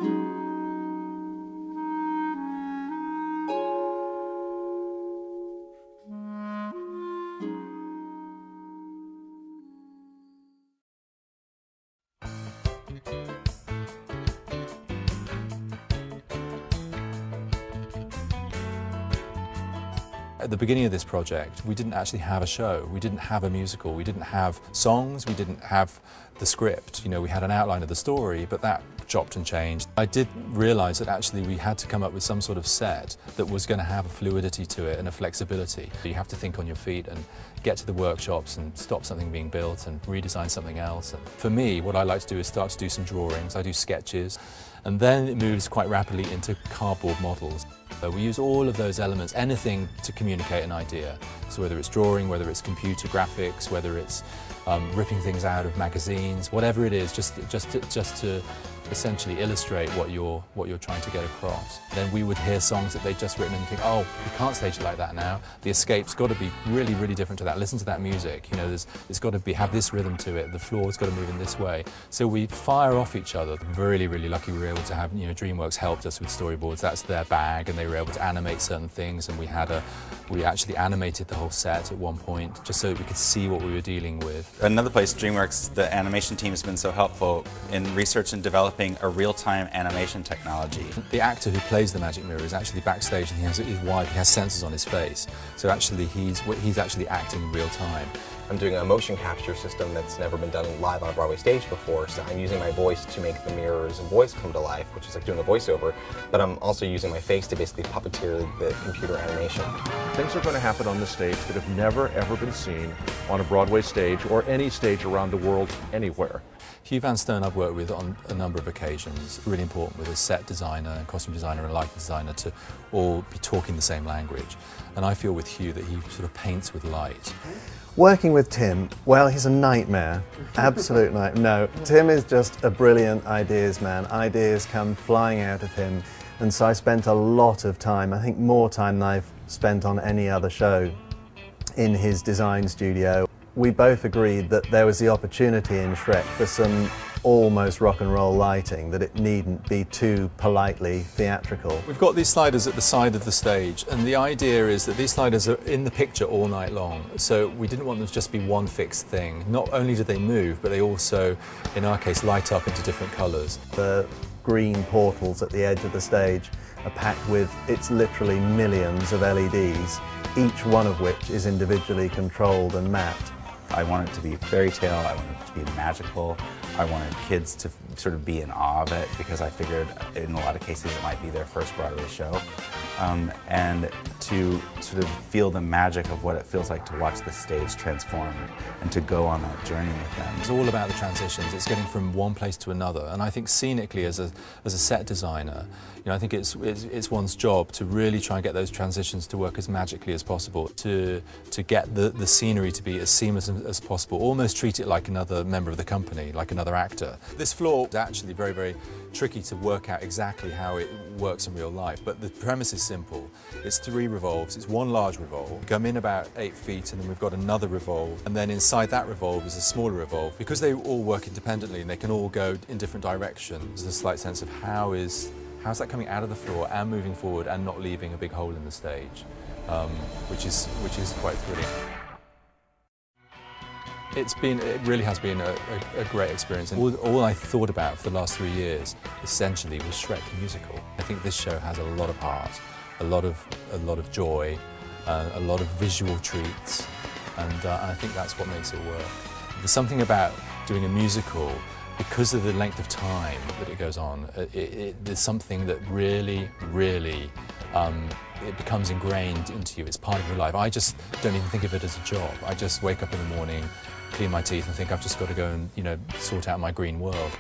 At the beginning of this project, we didn't actually have a show, we didn't have a musical, we didn't have songs, we didn't have the script. You know, we had an outline of the story, but that chopped and changed. I did realise that actually we had to come up with some sort of set that was going to have a fluidity to it and a flexibility. You have to think on your feet and get to the workshops and stop something being built and redesign something else. And for me, what I like to do is start to do some drawings. I do sketches, and then it moves quite rapidly into cardboard models. We use all of those elements, anything to communicate an idea. So whether it's drawing, whether it's computer graphics, whether it's ripping things out of magazines, whatever it is, just to essentially illustrate what you're trying to get across. Then we would hear songs that they'd just written and you think, oh, you can't stage it like that now. The escape's got to be really, really different to that. Listen to that music. You know, it's got to have this rhythm to it. The floor's got to move in this way. So we fire off each other. Really, really lucky we were able to have, you know, DreamWorks helped us with storyboards. That's their bag, and they were able to animate certain things. And we actually animated the whole set at one point just so that we could see what we were dealing with. Another place, DreamWorks, the animation team has been so helpful in research and developing a real-time animation technology. The actor who plays the magic mirror is actually backstage, and he has sensors on his face. So actually he's actually acting in real time. I'm doing a motion capture system that's never been done live on a Broadway stage before, so I'm using my voice to make the mirror's voice come to life, which is like doing a voiceover, but I'm also using my face to basically puppeteer the computer animation. Things are going to happen on the stage that have never ever been seen on a Broadway stage or any stage around the world anywhere. Hugh Van Stern I've worked with on a number of occasions. Really important with a set designer and costume designer and lighting designer to all be talking the same language. And I feel with Hugh that he sort of paints with light. Working with Tim, well, he's a nightmare, absolute nightmare. No, Tim is just a brilliant ideas man. Ideas come flying out of him, and so I spent a lot of time, I think more time than I've spent on any other show, in his design studio. We both agreed that there was the opportunity in Shrek for some almost rock and roll lighting, that it needn't be too politely theatrical. We've got these sliders at the side of the stage, and the idea is that these sliders are in the picture all night long. So we didn't want them to just be one fixed thing. Not only do they move, but they also, in our case, light up into different colours. The green portals at the edge of the stage are packed with, it's literally millions of LEDs, each one of which is individually controlled and mapped. I want it to be fairy tale, I want it to be magical, I wanted kids to sort of be in awe of it because I figured in a lot of cases it might be their first Broadway show. And to sort of feel the magic of what it feels like to watch the stage transform and to go on that journey with them. It's all about the transitions. It's getting from one place to another. And I think scenically as a set designer, you know, I think it's one's job to really try and get those transitions to work as magically as possible, to get the scenery to be as seamless as possible, almost treat it like another member of the company, like another actor. This floor is actually very, very tricky to work out exactly how it works in real life, but the premise is simple. It's 3 revolves, it's one large revolve, we come in about 8 feet, and then we've got another revolve, and then inside that revolve is a smaller revolve. Because they all work independently and they can all go in different directions, there's a slight sense of how's that coming out of the floor and moving forward and not leaving a big hole in the stage, which is quite thrilling. It really has been a great experience, and all I thought about for the last 3 years essentially was Shrek the musical. I think this show has a lot of heart, a lot of joy, a lot of visual treats, and I think that's what makes it work. There's something about doing a musical, because of the length of time that it goes on, there's something that really, really it becomes ingrained into you. It's part of your life. I just don't even think of it as a job. I just wake up in the morning, clean my teeth and think I've just got to go and, you know, sort out my green world.